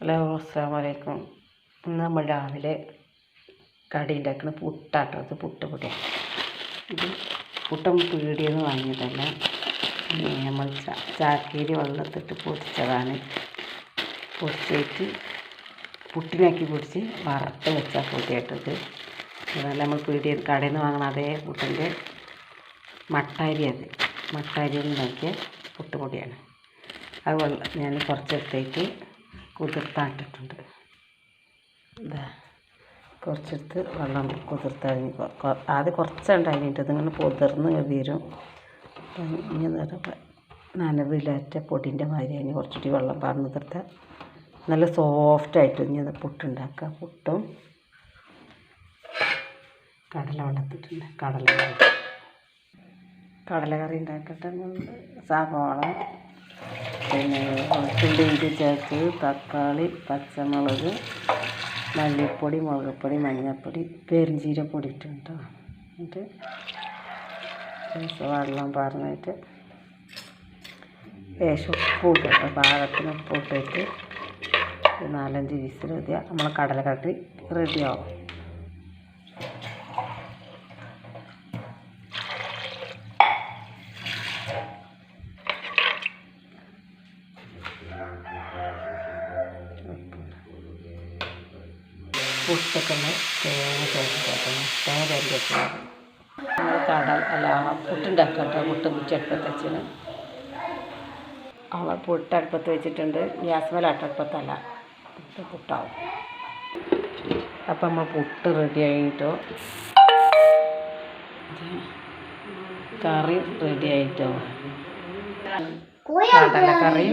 Hello, അസ്സലാമു അലൈക്കും. ഇന്ന് നമ്മൾ രാവിലെ കടി ഉണ്ടാക്കുന്ന പുട്ടാട്ടോ. അത് പുട്ടുപൊടിയാണ്. ഇത് പുട്ടും പീടിയെന്ന് വാങ്ങിയതല്ല. നമ്മൾ ചാക്കേരി വെള്ളത്തിട്ട് പൊടിച്ചതാണ്. പൊടിച്ചിട്ട് പുട്ടിനാക്കി പൊടിച്ച് വറുത്ത് വെച്ച പൊടിയായിട്ടത്. അതല്ല നമ്മൾ കടയിൽ നിന്ന് വാങ്ങണം അതേ പുട്ടിൻ്റെ മട്ടാരി. മട്ടാരിയിൽ ഉണ്ടാക്കിയ പുട്ടുപൊടിയാണ്. അത് ഞാൻ കുറച്ചെടുത്തേക്ക് കുതിർത്താട്ടിട്ടുണ്ട്. ഇതാ കുറച്ചെടുത്ത് വെള്ളം കുതിർത്തഴിഞ്ഞ് ആദ്യം കുറച്ചുണ്ടായിട്ട് ഇതിങ്ങനെ പൊതിർന്ന് വരും. ഇനി നനവിലാറ്റ പൊടിൻ്റെ മാതിരി അതിന് കുറച്ചുകൂടി വെള്ളം പാർന്ന് തീർത്താൽ നല്ല സോഫ്റ്റായിട്ട് ഇനി പുട്ടുണ്ടാക്കുക. പുട്ടും കടല വെള്ളത്തിട്ടുണ്ട്. കടലക്കറി ഉണ്ടാക്കട്ടെ. സവാള, പിന്നെ വെളുത്തുള്ളി, ഇഞ്ചി ചേർത്ത്, തക്കാളി, പച്ചമുളക്, മല്ലിപ്പൊടി, മുളകുപ്പൊടി, മഞ്ഞൾപ്പൊടി, പെരുംജീരകപ്പൊടി ഇട്ടുണ്ട്. എന്നിട്ട് വെള്ളം പാർന്നിട്ട് ലേശം ഉപ്പ് ഇട്ട് പാകത്തിന് ഉപ്പ് ഇട്ടിട്ട് 4-5 വിസിൽ മതിയാൽ നമ്മളെ കടലക്കറി റെഡിയാവും. പുട്ടൊക്കെ തേങ്ങ ചേർത്തിട്ടാണ്. തേങ്ങ ചേർത്തിട്ടാണ് നമ്മൾ പുട്ടുണ്ടാക്കട്ടെ. പുട്ട് അടുപ്പത്ത് വെച്ചാണ് അവൾ പുട്ടടുപ്പത്ത് വെച്ചിട്ടുണ്ട്. ഗ്യാസ് മേലെ അടുപ്പത്തല്ല, പുട്ടാവും. അപ്പം നമ്മൾ പുട്ട് റെഡി ആയിട്ടോ, കറി റെഡി ആയിട്ടോ. കടലക്കറി